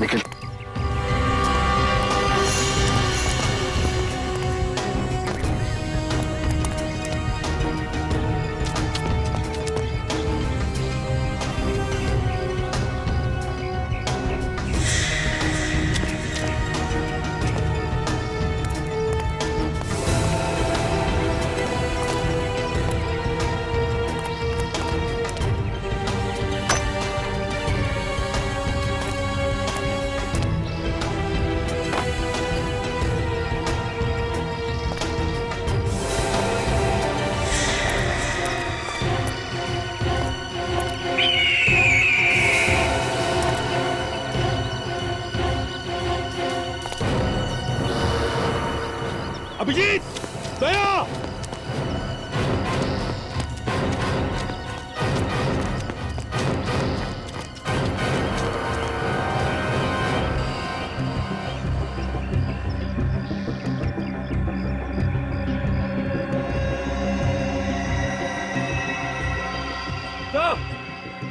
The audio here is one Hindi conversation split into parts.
निखिल, अभिजीत, दया।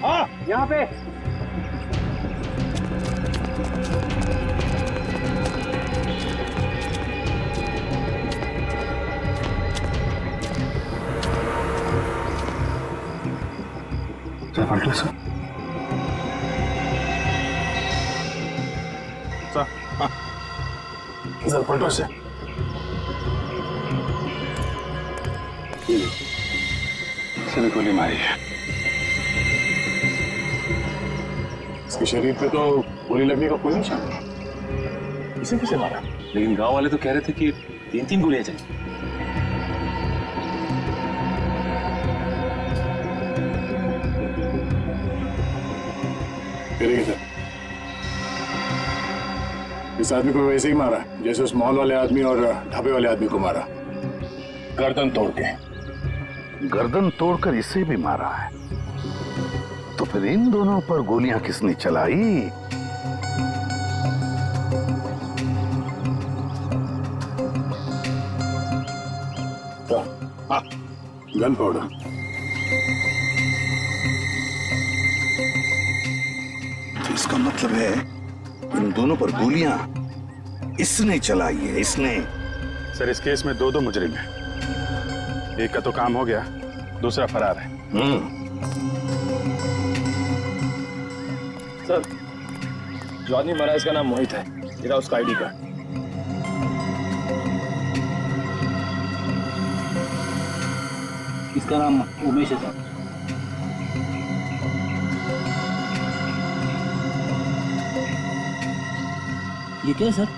हाँ, यहाँ पे। पलटो सर। सर पलटो से। इसने गोली मारी है। इसके शरीर पे तो गोली लगने का कोई निशान नहीं। इसे किसे मारा? लेकिन गांव वाले तो कह रहे थे कि 3-3 गोलियां चली। इस आदमी को वैसे ही मारा जैसे उस मॉल वाले आदमी और ढाबे वाले आदमी को मारा, गर्दन तोड़ के। गर्दन तोड़कर इसे भी मारा है, तो फिर इन दोनों पर गोलियां किसने चलाई? Gun powder. तो इसका मतलब है इन दोनों पर गोलियां इसने चलाई है, इसने। सर इस केस में 2 मुजरिम हैं। एक का तो काम हो गया, दूसरा फरार है। सर, जॉनी मरा, इसका नाम मोहित है। ये रहा उसका आईडी कार्ड। इसका नाम उमेश है सर। ये क्या है सर?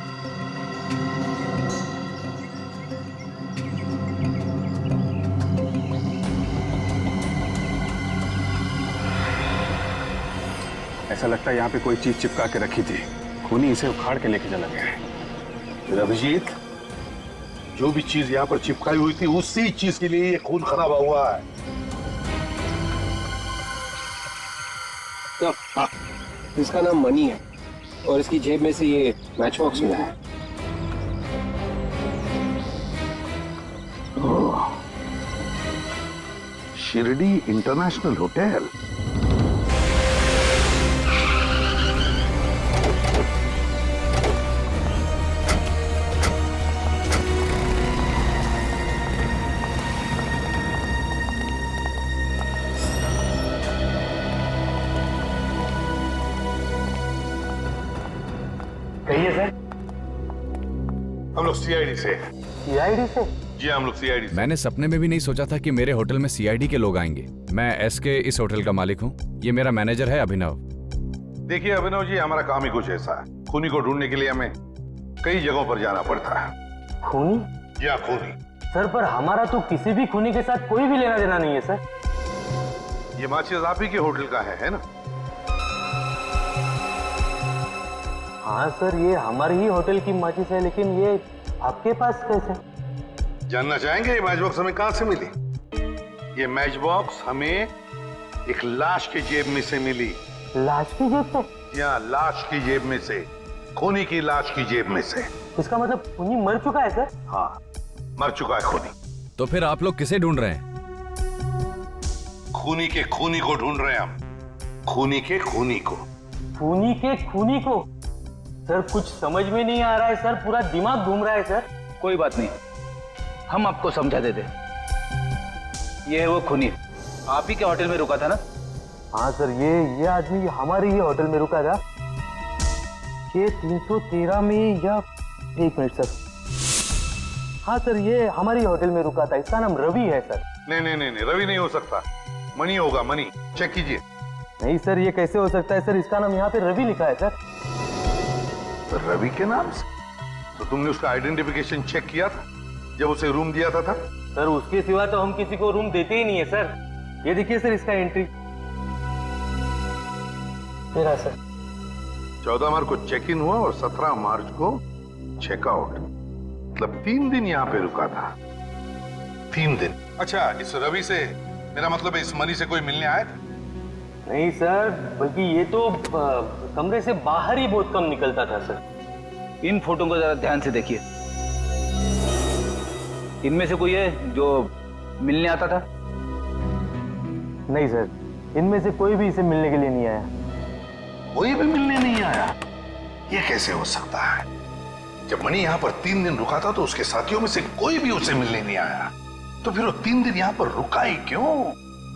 ऐसा लगता है यहाँ पे कोई चीज चिपका के रखी थी, खूनी इसे उखाड़ के लेके चला गया है। अभिजीत, जो भी चीज यहाँ पर चिपकाई हुई थी उसी चीज के लिए ये खून खराब हुआ है। हाँ, इसका नाम मनी है और इसकी जेब में से ये मैच बॉक्स मिला है। Shirdi international hotel. कहिए सर। हम लोग सीआईडी से। सीआईडी से? जी हम लोग सीआईडी से। मैंने सपने में भी नहीं सोचा था कि मेरे होटल में सीआईडी के लोग आएंगे। मैं एसके इस होटल का मालिक हूँ। ये मेरा मैनेजर है अभिनव। देखिए अभिनव जी, हमारा काम ही कुछ ऐसा है। खूनी को ढूंढने के लिए हमें कई जगहों पर जाना पड़ता है। खूनी? या खूनी। सर पर हमारा तो किसी भी खूनी के साथ कोई भी लेना देना नहीं है सर। ये माचिस आप ही के होटल का है ना? हाँ सर, ये हमारे ही होटल की माचिस है, लेकिन ये आपके पास कैसे? जानना चाहेंगे ये मैच बॉक्स हमें कहां से मिली? ये मैच बॉक्स हमें एक लाश की जेब में से मिली। लाश की जेब से? या लाश की जेब में से, खूनी की लाश की जेब में से। इसका मतलब खूनी मर चुका है सर? हाँ, मर चुका है खूनी। तो फिर आप लोग किसे ढूंढ रहे हैं? खूनी के खूनी को ढूंढ रहे हैं हम। खूनी के खूनी को। खूनी के खूनी को? सर कुछ समझ में नहीं आ रहा है सर, पूरा दिमाग घूम रहा है सर। कोई बात नहीं, हम आपको समझा देते। ये है वो खूनी, आप ही के होटल में रुका था ना? हाँ सर, ये आदमी हमारे ही होटल में रुका था। ये 313 में, या एक मिनट सर, हाँ सर ये हमारी होटल में रुका था। इसका नाम रवि है सर। नहीं नहीं नहीं नहीं, रवि नहीं हो सकता, मणि होगा, मणि। चेक कीजिए। नहीं सर, ये कैसे हो सकता है सर? इसका नाम यहाँ पे रवि लिखा है सर। रवि के नाम से? तो तुमने उसका आइडेंटिफिकेशन चेक किया था जब उसे रूम दिया था? सर उसके सिवा तो हम किसी को रूम देते ही नहीं है सर। ये देखिए सर इसका एंट्री। मेरा सर 14 मार्च को चेक इन हुआ और 17 मार्च को चेकआउट, मतलब 3 दिन यहाँ पे रुका था। 3 दिन। अच्छा, इस रवि से, मेरा मतलब है इस मणि से कोई मिलने आया था? नहीं सर, बल्कि ये तो कमरे से बाहर ही बहुत कम निकलता था सर। इन फोटो को जरा ध्यान से देखिए। इनमें से कोई है जो मिलने आता था? नहीं सर, इनमें से कोई भी इसे मिलने के लिए नहीं आया। कोई भी मिलने नहीं आया? ये कैसे हो सकता है? जब मणि यहाँ पर 3 दिन रुका था तो उसके साथियों में से कोई भी उसे मिलने नहीं आया, तो फिर वो 3 दिन यहाँ पर रुका ही क्यों?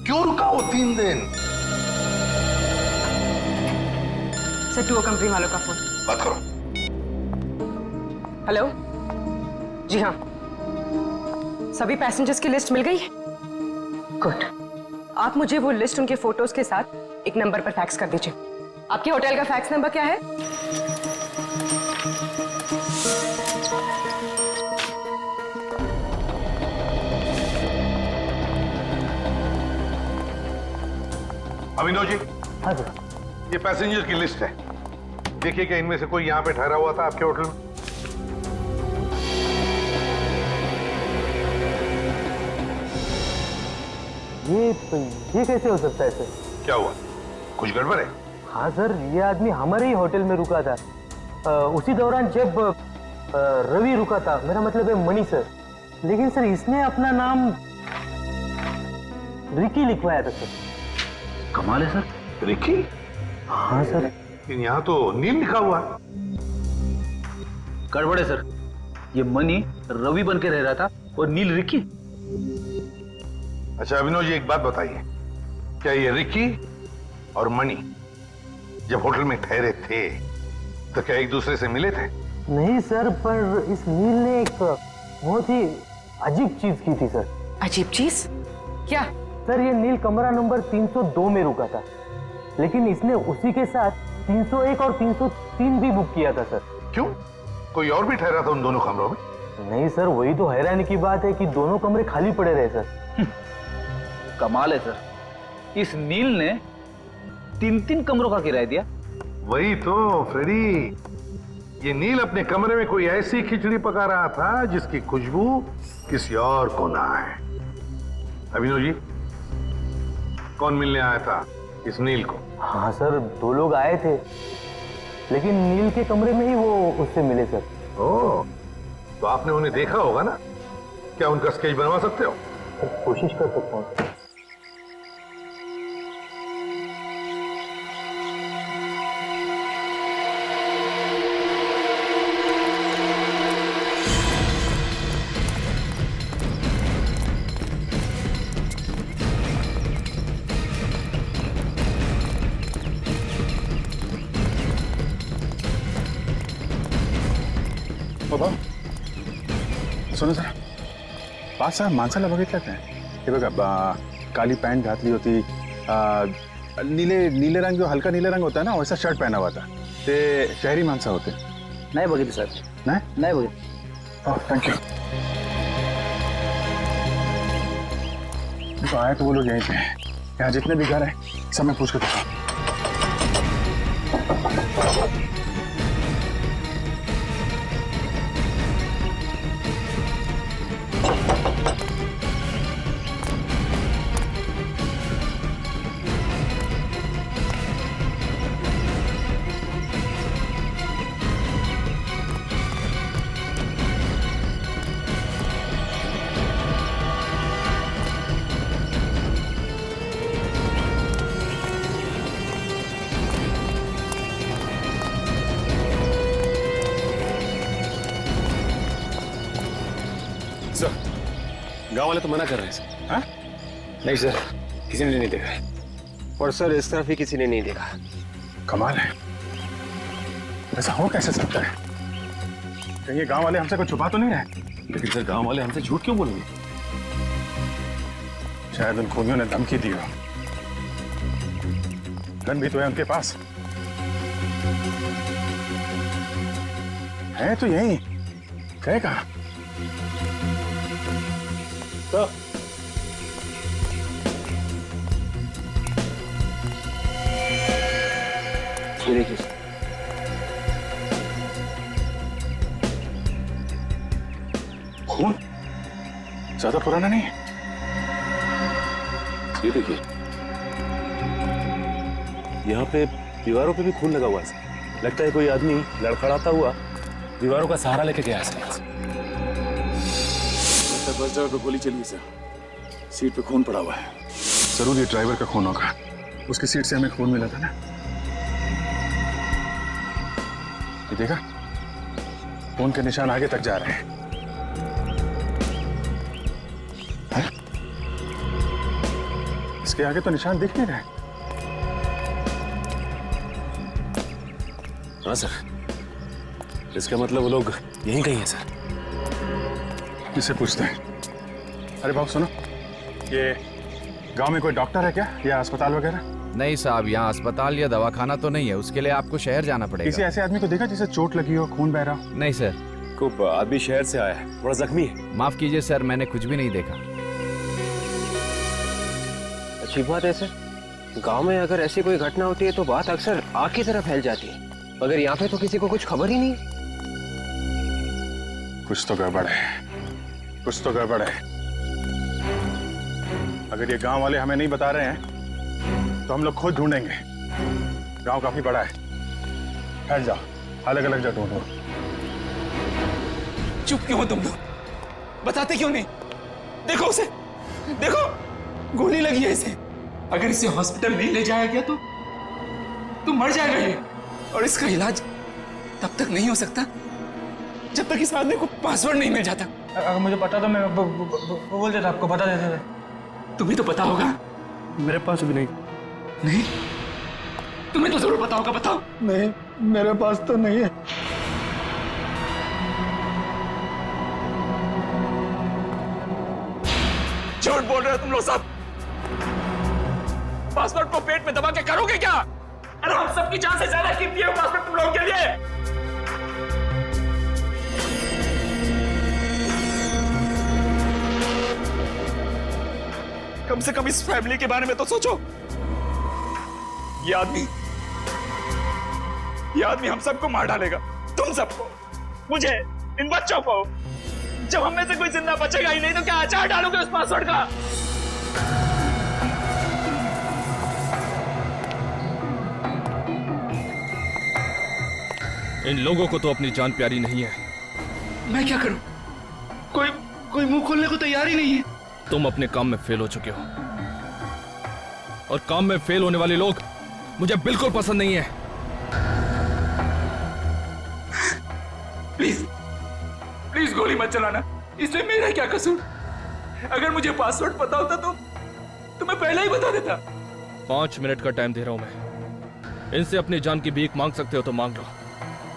क्यों रुका वो 3 दिन? सर, टूर कंपनी वालों का फोन। बात करो। हेलो, जी हाँ, सभी पैसेंजर्स की लिस्ट मिल गई है? गुड। आप मुझे वो लिस्ट उनके फोटोज के साथ एक नंबर पर फैक्स कर दीजिए। आपके होटल का फैक्स नंबर क्या है? अभिनव जी, हाँ सर। ये पैसेंजर की लिस्ट है। देखिए क्या इनमें से कोई यहाँ पे ठहरा हुआ था आपके होटल में? ये कैसे हो सकता है सर? क्या हुआ, कुछ गड़बड़ है? हाँ सर, ये आदमी हमारे ही होटल में रुका था। उसी दौरान जब रवि रुका था, मेरा मतलब है मणि सर। लेकिन सर इसने अपना नाम रिकी लिखवाया था सर। कमाल है सर। रिकी? हाँ सर। लेकिन यहाँ तो नील लिखा हुआ है। गड़बड़ है सर, ये मणि रवि बन के रह रहा था और नील रिकी। अच्छा अभिनव जी, एक बात बताइए, क्या ये रिकी और मणि जब होटल में ठहरे थे तो क्या एक दूसरे से मिले थे? नहीं सर, पर इस नील ने एक बहुत ही अजीब चीज की थी सर। अजीब चीज? क्या? सर ये नील कमरा नंबर 302 में रुका था, लेकिन इसने उसी के साथ 301 और 303 भी बुक किया था सर। क्यों, कोई और भी ठहरा था उन दोनों कमरों में? नहीं सर, वही तो हैरानी की बात है कि दोनों कमरे खाली पड़े रहे सर। कमाल है सर, इस नील ने 3 कमरों का किराया दिया। वही तो फ्रेडी, ये नील अपने कमरे में कोई ऐसी खिचड़ी पका रहा था जिसकी खुशबू किसी और को ना आए। अभिनव जी, कौन मिलने आया था इस नील को? हाँ सर, 2 लोग आए थे, लेकिन नील के कमरे में ही वो उससे मिले सर। ओह, तो आपने उन्हें देखा होगा ना? क्या उनका स्केच बनवा सकते हो? कोशिश कर सकता हूँ। बाबा सुनो जरा, पाच माणसाला बघितलं काय? हे बघा, काली पैंट घातली होती, नीले रंग, जो हल्का नीले रंग होता है ना, वैसा शर्ट पहना हुआ था। ते शहरी माणसं होते? नहीं बघितलं सर। नहीं बघितलं। Thank you. तो आए तो वो लोग यहीं पे हैं। यहाँ जितने भी घर हैं सब मैं पूछ कर देखा। गांव वाले तो मना कर रहे हैं सर। हाँ? नहीं सर, किसी ने नहीं देखा। और सर इस तरफ भी किसी ने नहीं देखा। कमाल है, ऐसा हो कैसे सकता है? कहीं ये गांव वाले हमसे कुछ छुपा तो नहीं रहे? लेकिन सर गांव वाले हमसे झूठ क्यों बोलेंगे? शायद उन खूनियों ने धमकी दी हो। गन भी तो है उनके पास। है तो यही, गए कहाँ? तो ये देखिए सर। खून ज्यादा पुराना नहीं है। ये देखिए, यहाँ पे दीवारों पे भी खून लगा हुआ है सर। लगता है कोई आदमी लड़खड़ाता हुआ दीवारों का सहारा लेके गया है सर यहाँ से। बस ड्राइवर पे गोली चली सर, सीट पे खून पड़ा हुआ है। जरूर ये ड्राइवर का खून होगा, उसकी सीट से हमें खून मिला था ना। ये देखा, खून के निशान आगे तक जा रहे हैं। है? इसके आगे तो निशान दिख नहीं रहे। हाँ सर, इसका मतलब वो लोग यहीं कहीं है सर। इससे पूछते हैं। अरे बाबू सुनो, ये गांव में कोई डॉक्टर है क्या, या अस्पताल वगैरह? नहीं साहब, यहाँ अस्पताल या दवाखाना तो नहीं है, उसके लिए आपको शहर जाना किसी पड़ेगा। ऐसे आदमी को देखा जिसे चोट लगी हो, खून बह रहा हो? नहीं सर। को आदमी शहर से आया है, थोड़ा जख्मी है। माफ कीजिए सर, मैंने कुछ भी नहीं देखा। अच्छी बात है सर, गांव में अगर ऐसी कोई घटना होती है तो बात अक्सर आग की तरह फैल जाती है, मगर यहाँ पे तो किसी को कुछ खबर ही नहीं। कुछ तो गड़बड़ है, कुछ तो गड़बड़ है। अगर ये गांव वाले हमें नहीं बता रहे हैं तो हम लोग खुद ढूंढेंगे। गांव काफी बड़ा है, फैल जाओ, अलग अलग जगह ढूंढो। चुप क्यों हो तुम लोग? बताते क्यों नहीं? देखो उसे, देखो गोली लगी है इसे। अगर इसे हॉस्पिटल नहीं ले जाया गया तो मर जाएगा ये, और इसका इलाज तब तक नहीं हो सकता जब तक इस आदमी को पासवर्ड नहीं मिल जाता। अगर मुझे पता तो मैं बोल देता, आपको बता देता। तुम्हें तो पता होगा। मेरे पास भी नहीं। नहीं, तुम्हें तो जरूर पता होगा, बताओ। नहीं, मेरे पास तो नहीं है। झूठ बोल रहे हो तुम लोग सब। पासवर्ड को पेट में दबा के करोगे क्या? अरे हम सबकी जान से ज्यादा कीमती है पासवर्ड तुम लोगों के लिए। कम से कम इस फैमिली के बारे में तो सोचो। ये आदमी हम सबको मार डालेगा, तुम सबको, मुझे, इन बच्चों को। जब हम में से कोई जिंदा बचेगा ही नहीं तो क्या अचार डालोगे उस पासवर्ड का? इन लोगों को तो अपनी जान प्यारी नहीं है। मैं क्या करूं? कोई मुंह खोलने को तैयार ही नहीं है। तुम अपने काम में फेल हो चुके हो, और काम में फेल होने वाले लोग मुझे बिल्कुल पसंद नहीं है। प्लीज गोली मत चलाना, इसमें मेरा क्या कसूर? अगर मुझे पासवर्ड पता होता तो मैं पहले ही बता देता। 5 मिनट का टाइम दे रहा हूं मैं। इनसे अपनी जान की भीख मांग सकते हो तो मांग लो,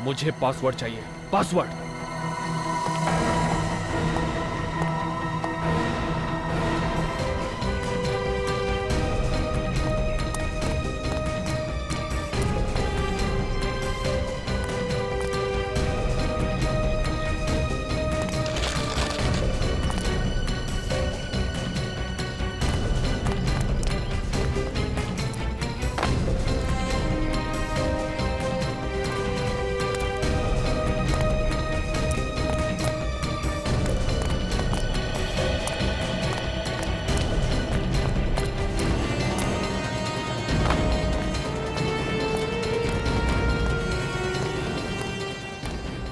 मुझे पासवर्ड चाहिए, पासवर्ड।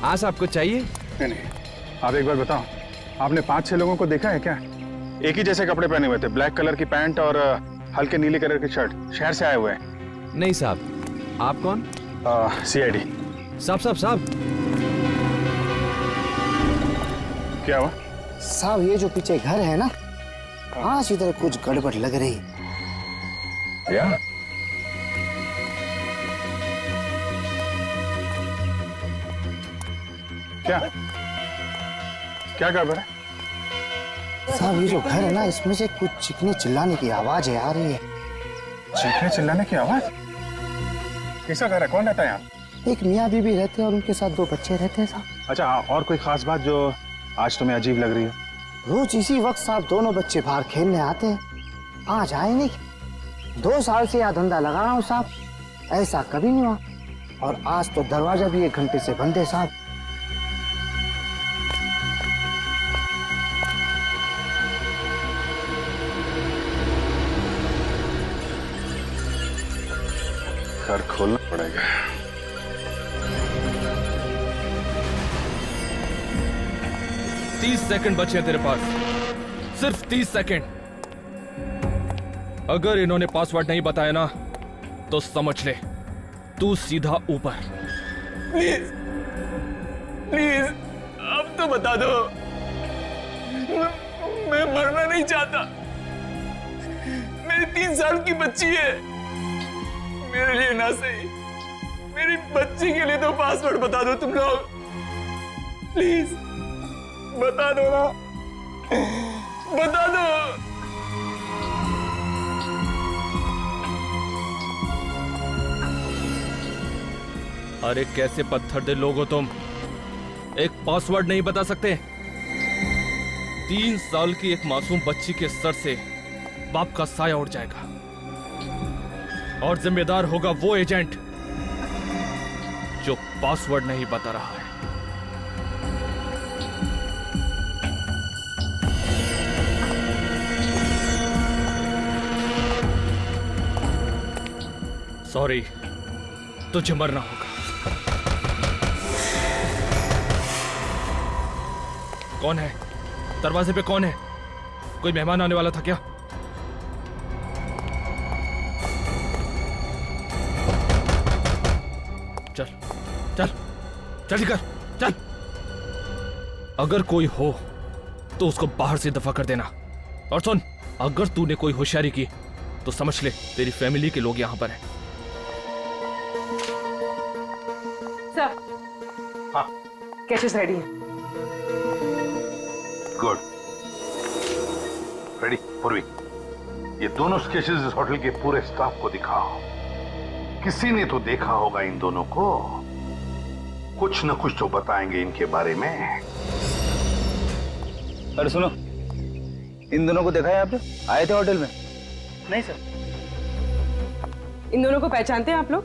हाँ साहब, कुछ चाहिए? नहीं, आप एक बार बताओ, आपने 5-6 लोगों को देखा है क्या? एक ही जैसे कपड़े पहने हुए थे, ब्लैक कलर की पैंट और हल्के नीले कलर की शर्ट, शहर से आए हुए हैं। नहीं साहब। आप कौन? CID। साहब। क्या हुआ? साहब ये जो पीछे घर है ना, आज इधर कुछ गड़बड़ लग रही। या क्या क्या गड़बड़ है? साहब ये जो घर है ना, इसमें से कुछ चीखने चिल्लाने की आवाज आ रही है। चीखने चिल्लाने की आवाज? किसका घर है? कौन रहता है यहाँ? एक मियाँ बीबी रहते हैं और उनके साथ 2 बच्चे रहते हैं साहब। अच्छा, और कोई खास बात जो आज तुम्हें अजीब लग रही है? रोज इसी वक्त साहब दोनों बच्चे बाहर खेलने आते हैं, आज आए नहीं। 2 साल से यह धंधा लगा रहा हूँ साहब, ऐसा कभी नहीं हुआ। और आज तो दरवाजा भी 1 घंटे से बंद है साहब। घर खोलना पड़ेगा। तीस सेकंड बचे हैं तेरे पास, सिर्फ 30 सेकंड। अगर इन्होंने पासवर्ड नहीं बताया ना तो समझ ले तू सीधा ऊपर। प्लीज प्लीज अब तो बता दो, मैं मरना नहीं चाहता। मेरी 3 साल की बच्ची है, मेरे लिए ना सही मेरी बच्ची के लिए तो पासवर्ड बता दो तुम लोग, प्लीज बता दो ना, बता दो। अरे कैसे पत्थर दिल लोग हो तुम, एक पासवर्ड नहीं बता सकते? 3 साल की एक मासूम बच्ची के सर से बाप का साया उड़ जाएगा और जिम्मेदार होगा वो एजेंट जो पासवर्ड नहीं बता रहा है। सॉरी, तुझे मरना होगा। कौन है? दरवाजे पे कौन है? कोई मेहमान आने वाला था क्या? चल चल जल्दी कर, चल। अगर कोई हो तो उसको बाहर से दफा कर देना। और सुन, अगर तूने कोई होशियारी की तो समझ ले तेरी फैमिली के लोग यहां पर हैं। सर, हाँ कैशेस रेडी हैं। गुड। रेडी पूर्वी, ये दोनों स्केचेस इस होटल के पूरे स्टाफ को दिखाओ। किसी ने तो देखा होगा इन दोनों को, कुछ न कुछ तो बताएंगे इनके बारे में। अरे सुनो, इन दोनों को देखा है आपने? आए थे होटल में? नहीं सर। इन दोनों को पहचानते हैं आप लोग?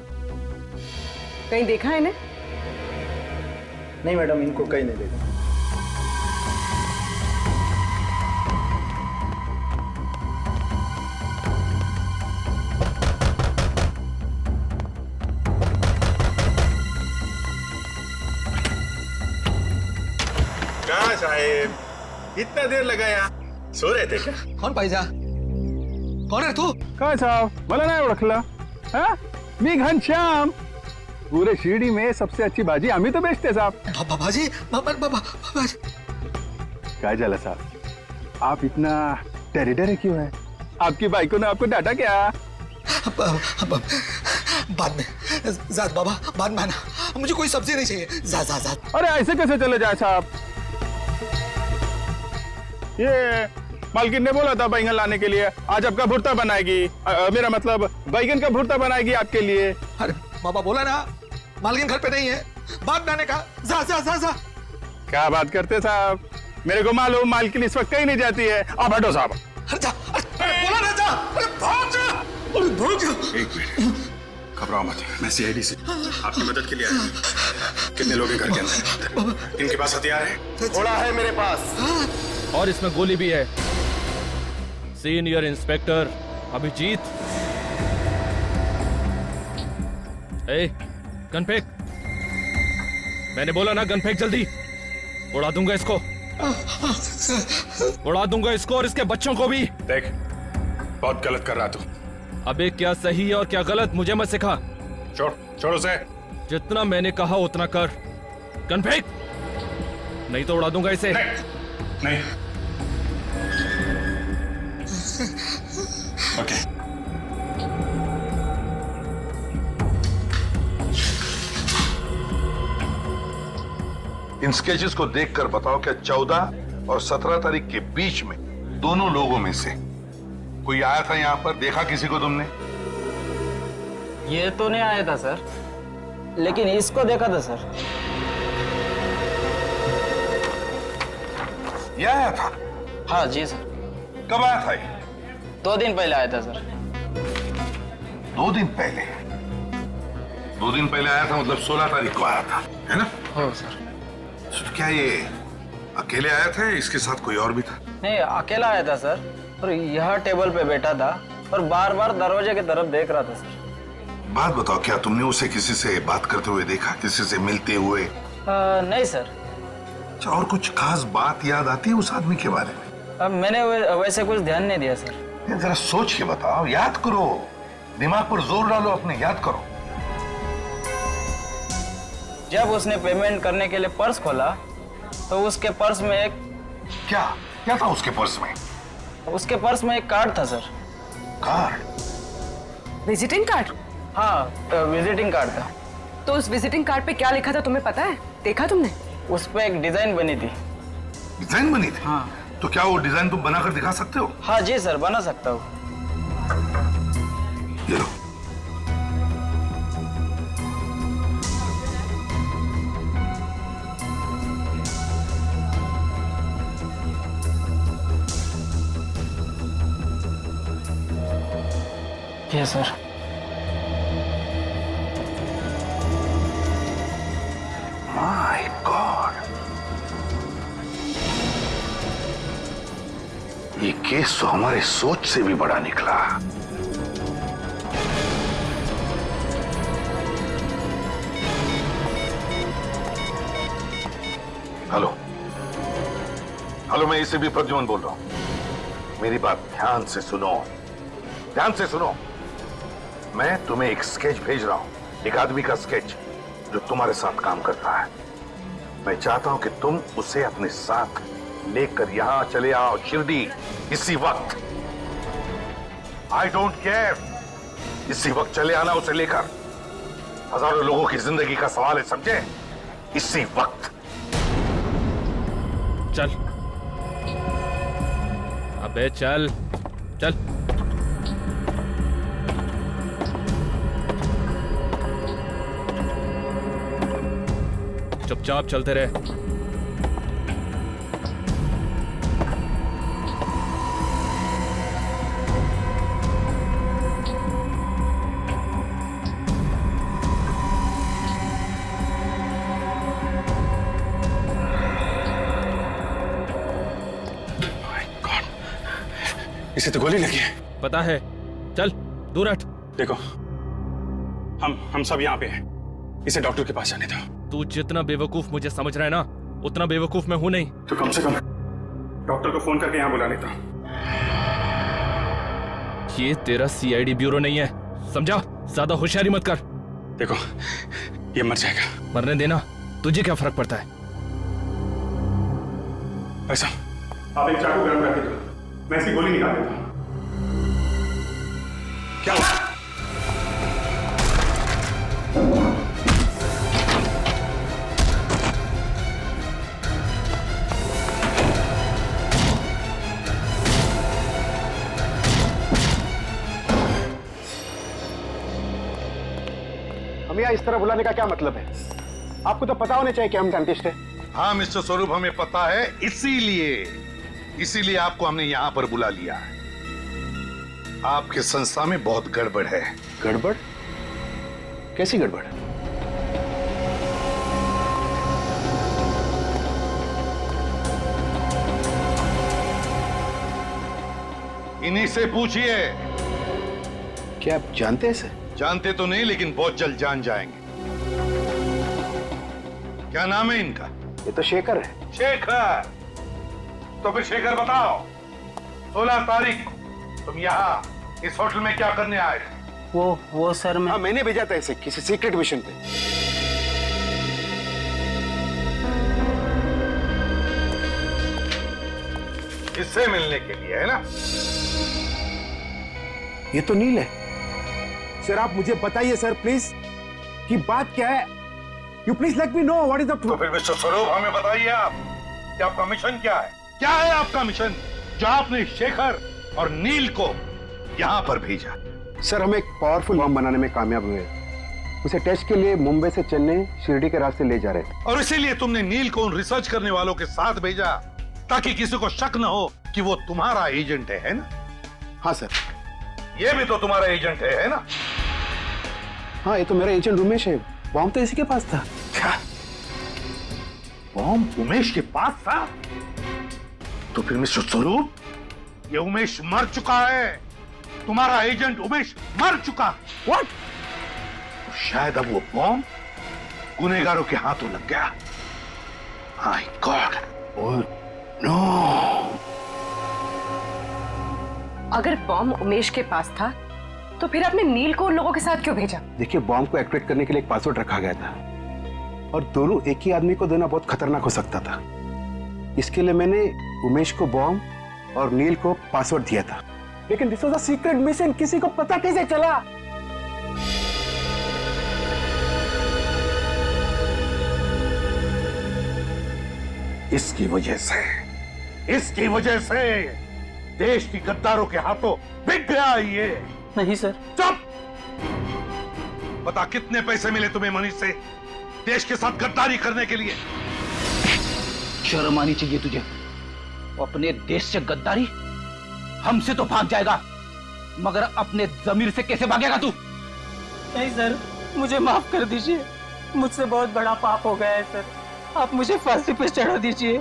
कहीं देखा है इन्हें? नहीं मैडम, इनको कहीं नहीं देखा। कहाँ साहेब, इतना देर लगाया? सो रहे थे क्या? कौन पाईजा? कौन है तू? काय साहब, मला नाही ओळखलं? हाँ? मी घनश्याम। पूरे शिरडी में सबसे अच्छी भाजी आम्ही तो बेचते साहब। भाजी? काय झालं साहब, आप इतना टेरिडर क्यों है? आपकी बाइको ने आपको डांटा क्या? बाद में जात बाबा, बाद में आना, मुझे कोई सब्जी नहीं चाहिए। जा। अरे ऐसे कैसे चले जाए साहब? ये मालकिन ने बोला था बैंगन लाने के लिए, आज आपका भुर्ता बनाएगी। मेरा मतलब बैंगन का भुर्ता बनाएगी आपके लिए। अरे बाबा बोला ना, मालकिन घर पे नहीं है, बाद में आने का। जा। क्या बात करते साहब, मेरे को मालूम मालकिन इस वक्त कहीं नहीं जाती है। आप हटो साहब। अरे जा, अरे बोला ना जा, अरे भाग जा। एक मिनट, घबराओ मत, मैं सीआईडी से आपकी मदद के लिए आया हूं। कितने लोग हैं घर के अंदर? इनके पास हथियार है? घोड़ा है मेरे पास, और इसमें गोली भी है। Senior inspector Abhijeet. ए, गन फेंक। मैंने बोला ना गन फेंक जल्दी, उड़ा दूंगा इसको। उड़ा दूंगा इसको और इसके बच्चों को भी। देख, बहुत गलत कर रहा तू। अबे क्या सही है और क्या गलत मुझे मत सिखा। छोड़ उसे। जितना मैंने कहा उतना कर। गन फेंक, नहीं तो उड़ा दूंगा इसे। नहीं, ओके। इन स्केचेस को देखकर बताओ क्या 14 और 17 तारीख के बीच में दोनों लोगों में से कोई आया था यहाँ पर? देखा किसी को तुमने? ये तो नहीं आया था सर, लेकिन इसको देखा था सर। ये आया था? हाँ जी सर। कब आया था ये? 2 दिन पहले आया था सर। 2 दिन पहले? 2 दिन पहले आया था मतलब 16 तारीख को आया था, है ना? हो सर। तो क्या ये अकेले आया था या इसके साथ कोई और भी था? नहीं, अकेला आया था सर, और यह टेबल पे बैठा था और बार बार दरवाजे की तरफ देख रहा था सर। बात बताओ, क्या तुमने उसे किसी से बात करते हुए देखा, किसी से मिलते हुए? नहीं सर। अच्छा, और कुछ खास बात याद आती है उस आदमी के बारे में? मैंने वैसे कुछ ध्यान नहीं दिया सर। जरा सोच के बताओ, याद करो, दिमाग पर जोर डालो अपने, याद करो। जब उसने पेमेंट करने के लिए पर्स खोला तो उसके पर्स में एक क्या क्या था उसके पर्स में? उसके पर्स में एक कार्ड था सर। कार्ड? Visiting card? हाँ, विजिटिंग कार्ड था। तो उस विजिटिंग कार्ड पे क्या लिखा था तुम्हें पता है? देखा तुमने? उस पे एक डिजाइन बनी थी। डिजाइन बनी थी? हाँ। तो क्या वो डिजाइन तुम बनाकर दिखा सकते हो? हाँ जी सर, बना सकता हूँ। ये लो। ये सर। माय गॉड, ये केस तो हमारे सोच से भी बड़ा निकला। हेलो हेलो, मैं इसे भी प्रद्युमन बोल रहा हूं। मेरी बात ध्यान से सुनो, ध्यान से सुनो। मैं तुम्हें एक स्केच भेज रहा हूं, एक आदमी का स्केच जो तुम्हारे साथ काम करता है। मैं चाहता हूं कि तुम उसे अपने साथ लेकर यहां चले आओ, शिरडी, इसी वक्त। आई डोंट केयर, इसी वक्त चले आना उसे लेकर। हजारों लोगों की जिंदगी का सवाल है, समझे? इसी वक्त। चल अबे चल चल। चुपचाप चलते रहे। इसे तो गोली लगी है। पता है, चल दूर हट। देखो, हम सब यहाँ पे हैं। इसे डॉक्टर के पास जाने दो। तू जितना बेवकूफ मुझे समझ रहा है ना, उतना बेवकूफ मैं हूं नहीं। तो कम से कम डॉक्टर को फोन करके यहाँ बुला लेता। ये तेरा सीआईडी ब्यूरो नहीं है, समझा? ज्यादा होशियारी मत कर। देखो, ये मर जाएगा। मरने देना, तुझे क्या फर्क पड़ता है? ऐसा, आप एक चाकू गर्म करके दो, मैं इसकी गोली निकाल देता हूं। क्या हुआ? हमें यहाँ इस तरह बुलाने का क्या मतलब है? आपको तो पता होना चाहिए कि हम डेंटिस्ट हैं। हाँ मिस्टर स्वरूप, हमें पता है, इसीलिए आपको हमने यहां पर बुला लिया है। आपके संस्था में बहुत गड़बड़ है। गड़बड़? कैसी गड़बड़? इन्हीं से पूछिए। क्या आप जानते हैं इसे? जानते तो नहीं, लेकिन बहुत जल्द जान जाएंगे। क्या नाम है इनका? ये तो शेखर है। शेखर? तो फिर शेखर बताओ, 16 तारीख को तुम यहाँ इस होटल में क्या करने आए थे? वो सर मैं... हाँ, मैंने भेजा था इसे किसी सीक्रेट मिशन पे। इससे मिलने के लिए, है ना? ये तो नील है। सर आप मुझे बताइए सर प्लीज कि बात क्या है। You please let me know what is the तो फिर मिस्टर स्वरूप हमें बताइए आप कि आपका मिशन क्या है? क्या है आपका मिशन जो आपने शेखर और नील को यहाँ पर भेजा? सर हम एक पावरफुल बम बनाने में कामयाब हुए। उसे टेस्ट के लिए मुंबई से चेन्नई शिरडी के रास्ते ले जा रहे। और इसीलिए तुमने नील को उन रिसर्च करने वालों के साथ भेजा ताकि किसी को शक न हो कि वो तुम्हारा एजेंट है ना? हाँ सर। ये भी तो तुम्हारा एजेंट है ना? हाँ ये तो मेरा एजेंट उमेश है। बॉम्ब तो इसी के पास था। क्या बॉम्ब उमेश के पास था? तो फिर मिस्टर स्वरूप ये उमेश मर चुका है। तुम्हारा एजेंट उमेश मर चुका। व्हाट? तो शायद अब वो बॉम्ब गुनहगारों के हाथों लग गया। My God. नो। अगर बॉम्ब उमेश के पास था तो फिर आपने नील को उन लोगों के साथ क्यों भेजा? देखिए बॉम्ब को एक्टिवेट करने के लिए एक पासवर्ड रखा गया था और दोनों एक ही आदमी को देना बहुत खतरनाक हो सकता था। इसके लिए मैंने उमेश को बॉम्ब और नील को पासवर्ड दिया था। लेकिन this was a secret mission, किसी को पता कैसे चला? इसकी वजह से देश की गद्दारों के हाथों बिक गया ये। नहीं सर। चुप। बता कितने पैसे मिले तुम्हें मनीष से देश के साथ गद्दारी करने के लिए? शर्म आनी चाहिए तुझे। अपने देश से गद्दारी? हमसे तो भाग जाएगा मगर अपने जमीर से कैसे भागेगा तू? नहीं सर मुझे माफ कर दीजिए। मुझसे बहुत बड़ा पाप हो गया है सर। आप मुझे फांसी पे चढ़ा दीजिए।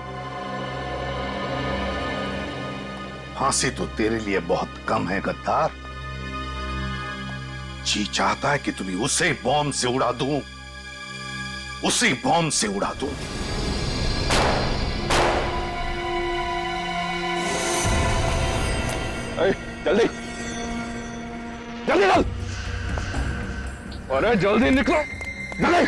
फांसी तो तेरे लिए बहुत कम है गद्दार। जी चाहता है कि तुम्हें उसे बॉम्ब से उड़ा दूं, उसी बॉम्ब से उड़ा दूं। जल्दी जल्दी चल। अरे जल्दी निकलो जल्दी।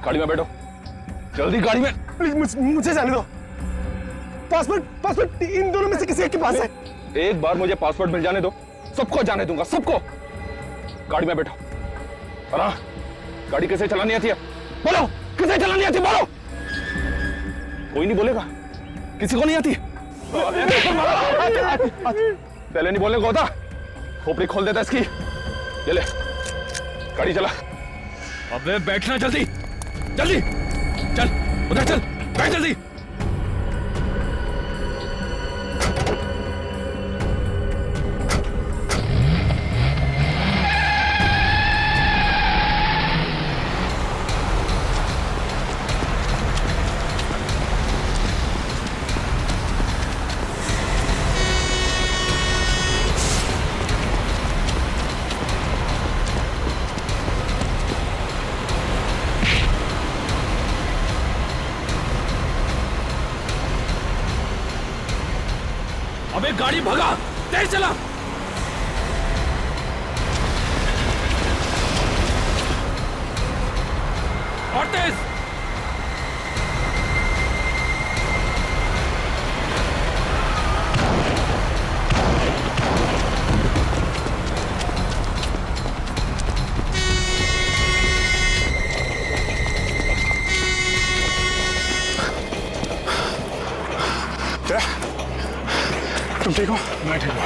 गाड़ी में बैठो जल्दी गाड़ी में। प्लीज मुझे जाने दो। पासवर्ड इन दोनों में से किसी एक के पास है। एक बार मुझे पासवर्ड मिल जाने दो, सबको जाने दूंगा, सबको। गाड़ी में बैठो। और हाँ, गाड़ी कैसे चलानी आती है बोलो? कैसे चलानी आती है बोलो? कोई नहीं बोलेगा? किसी को नहीं आती? पहले नहीं बोलने को होता? खोपड़ी खोल देता इसकी। ये ले गाड़ी चला। अबे बैठना जल्दी जल्दी। चल उधर चल, बैठ जल्दी। अबे गाड़ी भगा, तेज चला। और तेज। तुम ठीक हो? मैं ठीक हूँ।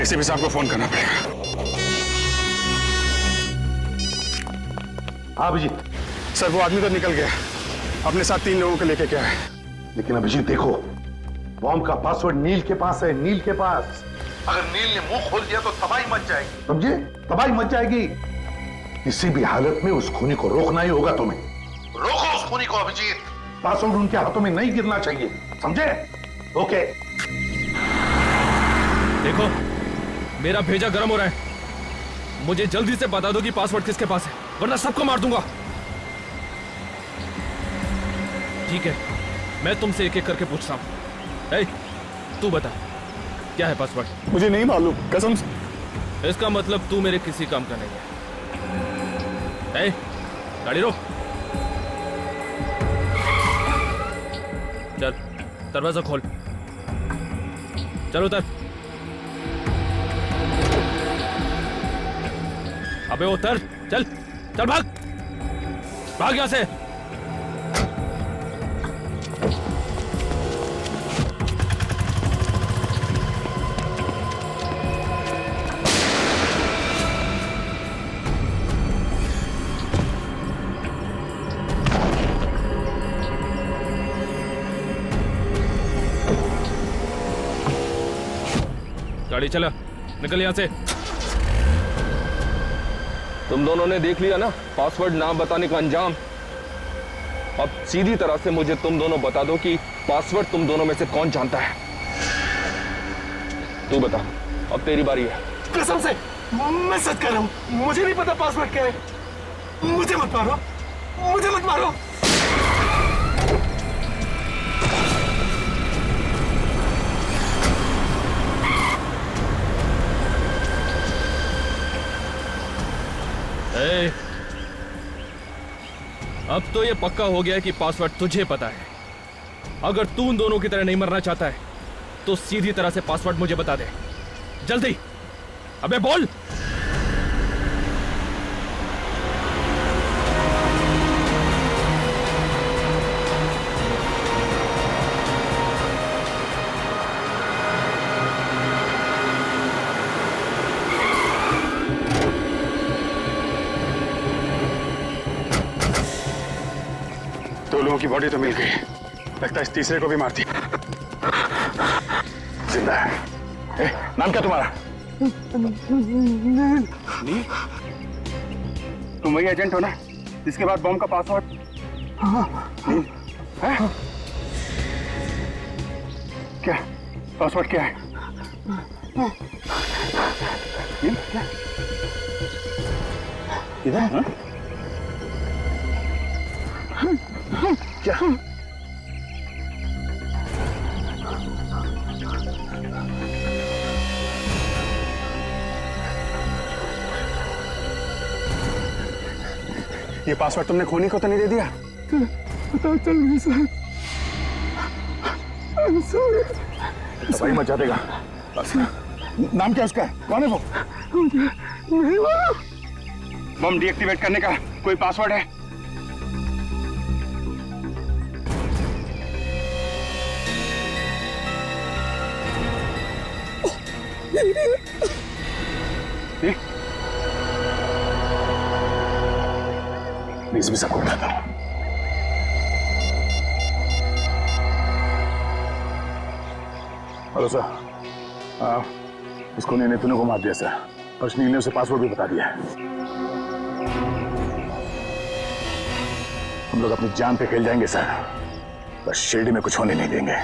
एसीपी साहब को फोन करना पड़ेगा। हाँ अभिजीत। सर वो आदमी तो निकल गया, अपने साथ 3 लोगों को लेके क्या है। लेकिन अभिजीत देखो, बॉम्ब का पासवर्ड नील के पास है, नील के पास। अगर नील ने मुंह खोल दिया तो तबाही मच जाएगी, समझे? तबाही मच जाएगी। किसी भी हालत में उस खूनी को रोकना ही होगा तुम्हें। रोको उस खूनी को अभिजीत। पासवर्ड उनके हाथों में नहीं गिरना चाहिए, समझे? ओके। देखो मेरा भेजा गर्म हो रहा है, मुझे जल्दी से बता दो कि पासवर्ड किसके पास है, वरना सबको मार दूंगा। ठीक है, मैं तुमसे एक एक करके पूछता हूं। तू बता क्या है पासवर्ड? मुझे नहीं मालूम कसम से। इसका मतलब तू मेरे किसी काम का नहीं है। गाड़ी रोक। चल दरवाजा खोल। चल उतर। अबे उतर, चल चल, भाग भाग यहां से। गाड़ी चला, निकल यहां से। तुम दोनों ने देख लिया ना पासवर्ड ना बताने का अंजाम। अब सीधी तरह से मुझे तुम दोनों बता दो कि पासवर्ड तुम दोनों में से कौन जानता है। तू बता, अब तेरी बारी है। कसम से मैं सच कह रहा हूं, मुझे नहीं पता पासवर्ड क्या है। मुझे मत मारो, मुझे मत मारो। अब तो ये पक्का हो गया है कि पासवर्ड तुझे पता है। अगर तू उन दोनों की तरह नहीं मरना चाहता है तो सीधी तरह से पासवर्ड मुझे बता दे, जल्दी। अबे बोल। दो लोगों की बॉडी तो मिल गई, लगता है इस तीसरे को भी मार दिया। जिंदा है। नाम क्या तुम्हारा? नील? तुम वही एजेंट हो ना जिसके बाद बॉम्ब का पासवर्ड? नील है? क्या पासवर्ड क्या है? नील क्या? इधर? हाँ? क्या? ये पासवर्ड तुमने खोनी को तो नहीं दे दिया? पता चल गया सर। तबाही मचा देगा। नाम क्या उसका? कौन है वो? बम डीएक्टिवेट करने का कोई पासवर्ड है? मैं इसमें सबको बताता हूँ। हेलो सर, इसको ने तूने को मार दिया सर, और नील ने उसे पासवर्ड भी बता दिया है। हम लोग अपनी जान पे खेल जाएंगे सर, पर शिरडी में कुछ होने नहीं देंगे।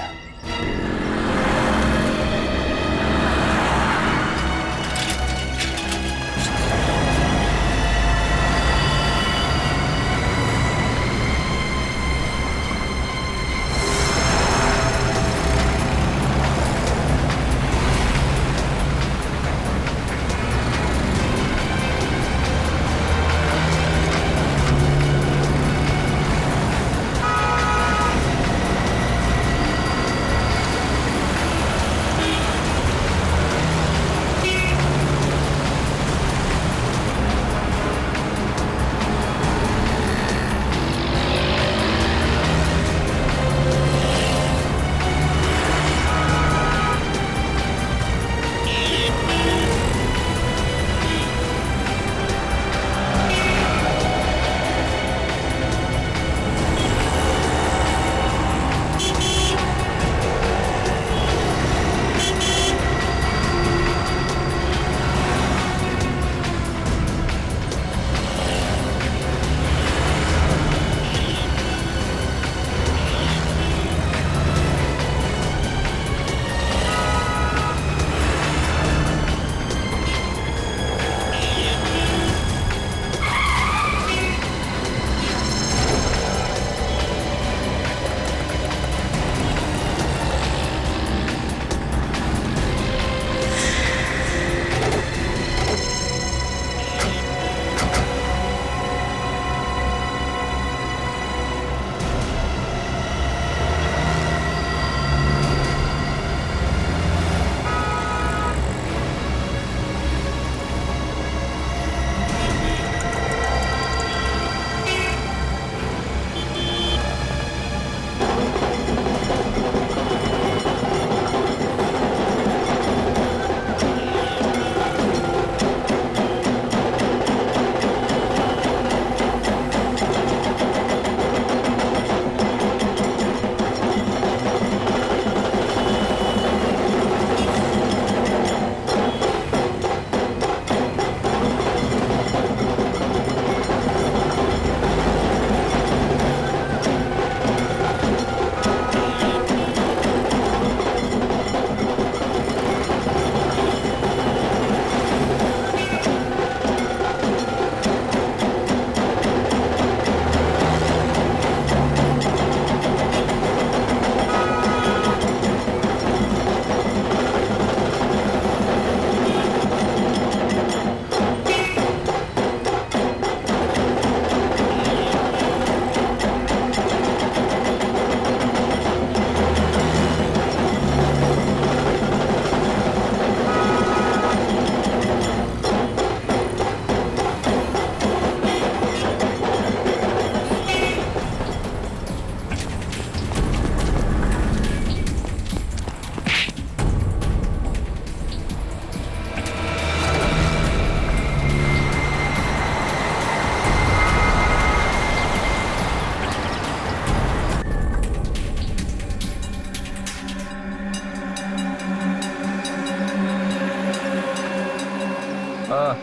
हाँ।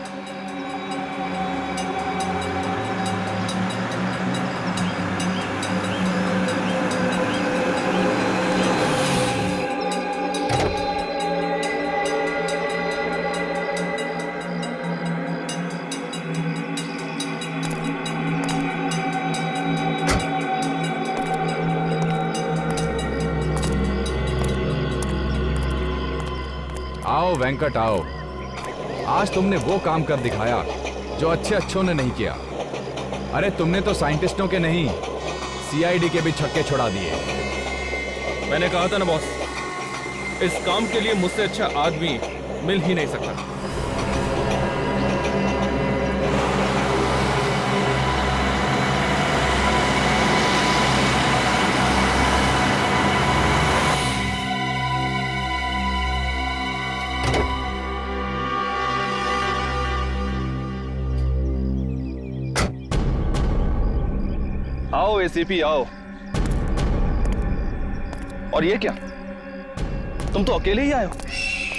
आओ वेंकट आओ। आज तुमने वो काम कर दिखाया जो अच्छे अच्छों ने नहीं किया। अरे तुमने तो साइंटिस्टों के नहीं, सीआईडी के भी छक्के छुड़ा दिए। मैंने कहा था ना बॉस, इस काम के लिए मुझसे अच्छा आदमी मिल ही नहीं सकता। आओ एसीपी आओ। और ये क्या, तुम तो अकेले ही आए हो?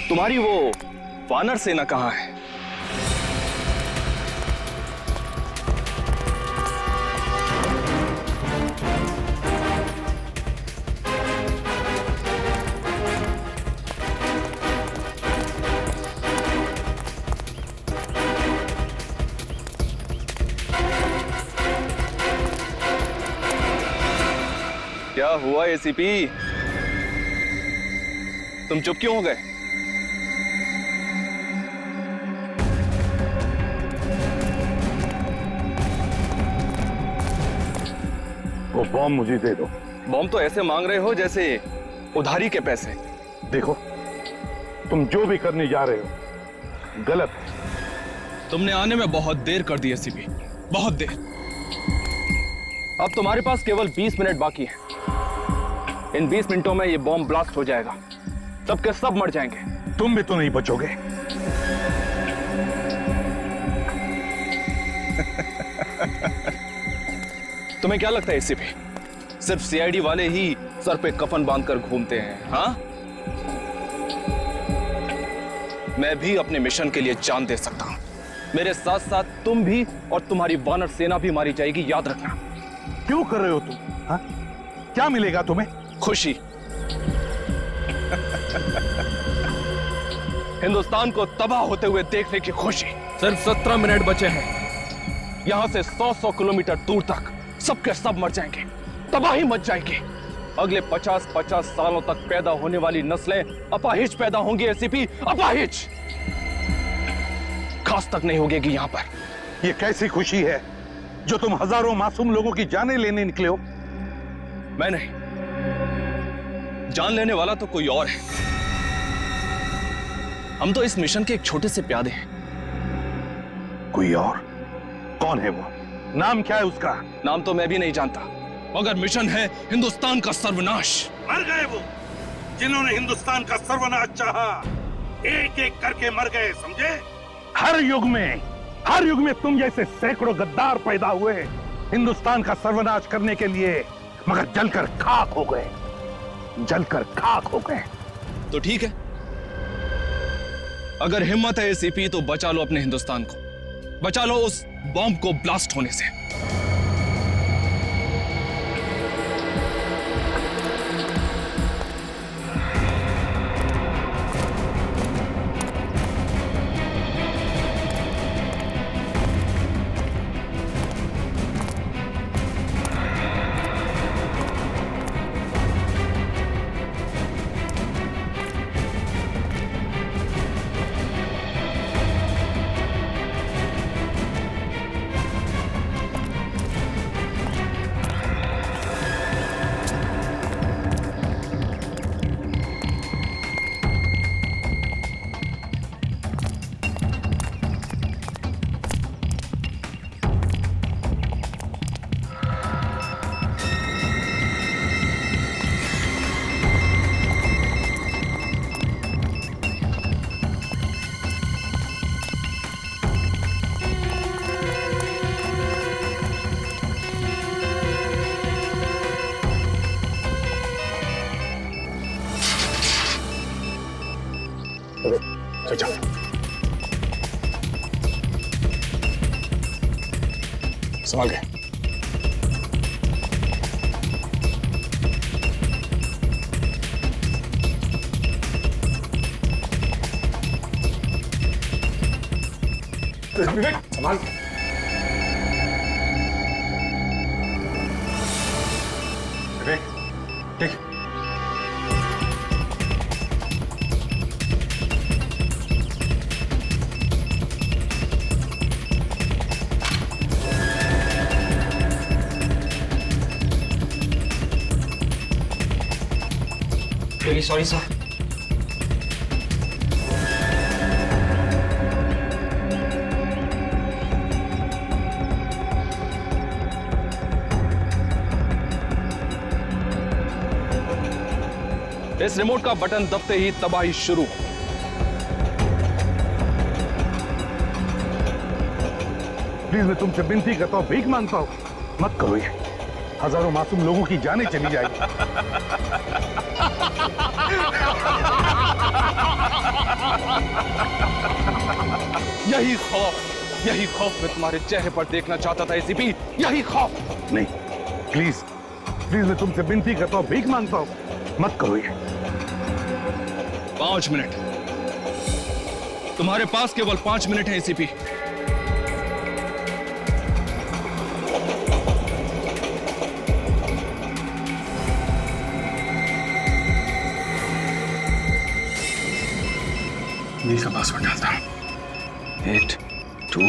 तुम्हारी वो वानर सेना कहां है? क्या हुआ एसीपी, तुम चुप क्यों हो गए? वो बॉम्ब मुझे दे दो। बॉम्ब तो ऐसे मांग रहे हो जैसे उधारी के पैसे। देखो, तुम जो भी करने जा रहे हो गलत है। तुमने आने में बहुत देर कर दी एसीपी, बहुत देर। अब तुम्हारे पास केवल 20 मिनट बाकी है। इन 20 मिनटों में ये बॉम्ब ब्लास्ट हो जाएगा, सबके सब मर जाएंगे। तुम भी तो नहीं बचोगे। तुम्हें क्या लगता है एसीपी, सिर्फ सीआईडी वाले ही सर पे कफन बांधकर घूमते हैं? हाँ, मैं भी अपने मिशन के लिए जान दे सकता हूं। मेरे साथ साथ तुम भी और तुम्हारी वानर सेना भी मारी जाएगी, याद रखना। क्यों कर रहे हो तुम? हाँ? क्या मिलेगा तुम्हें? खुशी। हिंदुस्तान को तबाह होते हुए देखने की खुशी। सिर्फ 17 मिनट बचे हैं। यहां से 100 किलोमीटर दूर तक सबके सब मर जाएंगे, तबाही मच जाएगी। अगले 50 सालों तक पैदा होने वाली नस्लें अपाहिज पैदा होंगी एसीपी, अपाहिज। खास तक नहीं होगी यहां पर। ये कैसी खुशी है जो तुम हजारों मासूम लोगों की जानें लेने निकले हो? मैं नहीं, जान लेने वाला तो कोई और है। हम तो इस मिशन के एक छोटे से प्यादे हैं। कोई और? कौन है वो? नाम क्या है उसका? नाम तो मैं भी नहीं जानता, मगर मिशन है हिंदुस्तान का सर्वनाश। मर गए वो जिन्होंने हिंदुस्तान का सर्वनाश चाहा, एक एक करके मर गए, समझे? हर युग में तुम जैसे सैकड़ों गद्दार पैदा हुए हिंदुस्तान का सर्वनाश करने के लिए, मगर जलकर खाक हो गए, जलकर खाक हो गए। तो ठीक है, अगर हिम्मत है एसीपी तो बचा लो अपने हिंदुस्तान को, बचा लो उस बॉम्ब को ब्लास्ट होने से। संभाल के। विवेक संभाल के। विवेक ठीक। Really sorry, sir. इस रिमोट का बटन दबते ही तबाही शुरू। प्लीज मैं तुमसे विनती करता हूँ, भीख मांगता हूँ, मत करो ये। हजारों मासूम लोगों की जानें चली जाएगी। यही खौफ मैं तुम्हारे चेहरे पर देखना चाहता था एसीपी, यही खौफ। नहीं प्लीज प्लीज मैं तुमसे विनती करता हूँ, भीख मांगता हूँ, मत करो ये। 5 मिनट, तुम्हारे पास केवल 5 मिनट है एसीपी। नील का पासवर्ड डालता हूँ। 8 2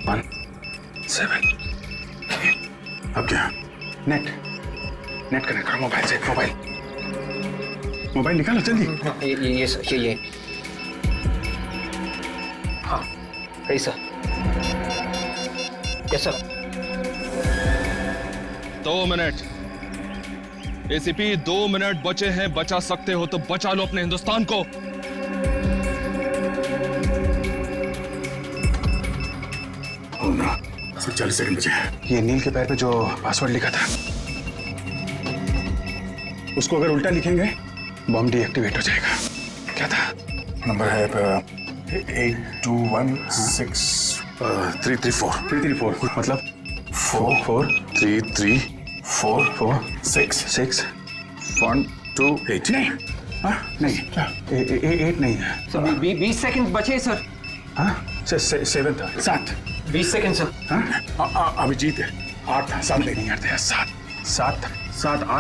1 7। अब क्या? नेट कनेक्ट करो मोबाइल से। मोबाइल निकालो जल्दी। ये सर, ये हाँ सही sir. Yes sir. 2 minute ACP, 2 minute बचे हैं। बचा सकते हो तो बचा लो अपने हिंदुस्तान को। सिर्फ 40 सेकंड बचे हैं। ये नील के पैर पे जो पासवर्ड लिखा था, उसको अगर उल्टा लिखेंगे बॉम्ब डीएक्टिवेट हो जाएगा। क्या था? नंबर है 8216 मतलब 4433446 128। नहीं नहीं 8 नहीं है। 20 सेकंड बचे सर। हाँ 7 था। 7 20 सेकंड सर। हाँ अभिजीत है। 8 था। 7 नहीं यार, 7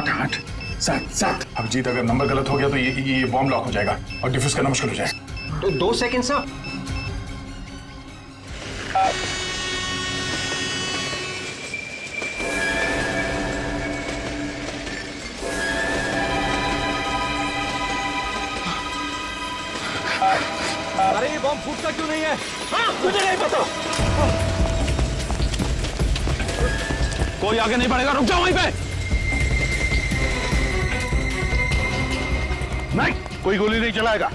8 7। अभिजीत अगर नंबर गलत हो गया तो ये बॉम्ब लॉक हो जाएगा और डिफ्यूज करना मुश्किल हो जाएगा। तो 2 सेकंड सर। अरे ये बॉम्ब फूटता क्यों नहीं है? मुझे नहीं पता। कोई आगे नहीं बढ़ेगा, रुक जाओ वहीं पे। नहीं, कोई गोली नहीं चलाएगा।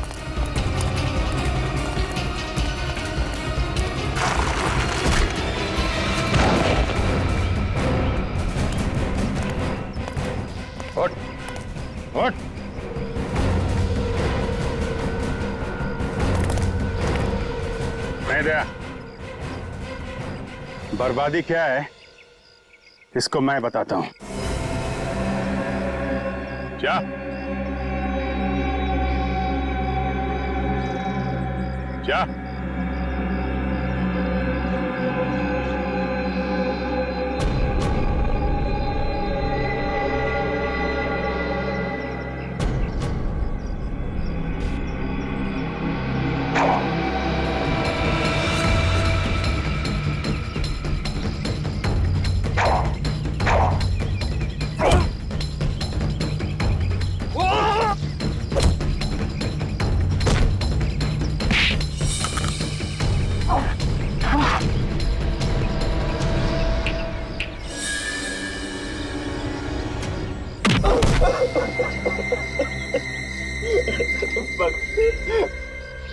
उठ। नहीं दया, बर्बादी क्या है इसको मैं बताता हूं। क्या?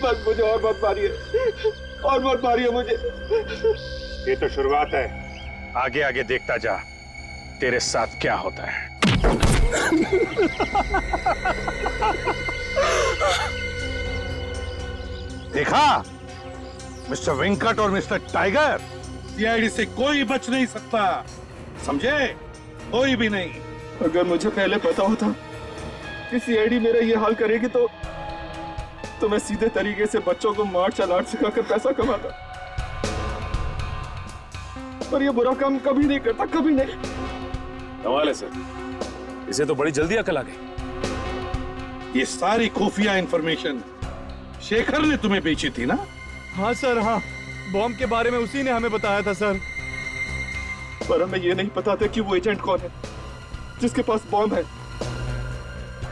बस मुझे और मत मारिए मुझे। ये तो शुरुआत है, आगे आगे देखता जा तेरे साथ क्या होता है। देखा मिस्टर वेंकट और मिस्टर टाइगर, सीआईडी से कोई बच नहीं सकता, समझे? कोई भी नहीं। अगर मुझे पहले पता होता कि सीआईडी मेरा ये हाल करेगी तो मैं सीधे तरीके से बच्चों को मार्शल आर्ट सिखाकर पैसा कमाता, पर ये बुरा काम कभी नहीं करता, कभी नहीं। कमाल है सर, इसे तो बड़ी जल्दी अकल आ गई। ये सारी खुफिया इंफॉर्मेशन शेखर ने तुम्हें बेची थी ना? हाँ सर, हाँ, बॉम्ब के बारे में उसी ने हमें बताया था सर। पर हमें ये नहीं पता था कि वो एजेंट कौन है जिसके पास बॉम्ब है,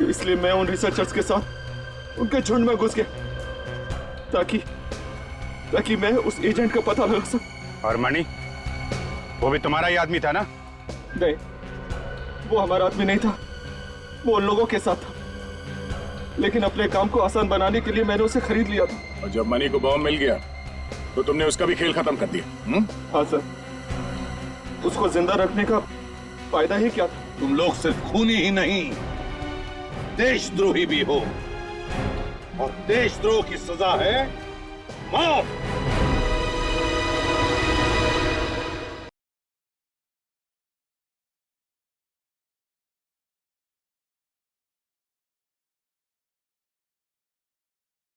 इसलिए मैं उन रिसर्चर्स के साथ उनके झुंड में घुस गया ताकि मैं उस एजेंट का पता लगा सकूं। और मणि, वो भी तुम्हारा ही आदमी था ना? नहीं, वो हमारा आदमी नहीं था, वो उन लोगों के साथ था, लेकिन अपने काम को आसान बनाने के लिए मैंने उसे खरीद लिया था। और जब मणि को बॉम्ब मिल गया तो तुमने उसका भी खेल खत्म कर दिया। हाँ सर, उसको जिंदा रखने का फायदा ही क्या था? तुम लोग सिर्फ खूनी ही नहीं, देशद्रोही भी हो, और देशद्रोह की सजा है मौत।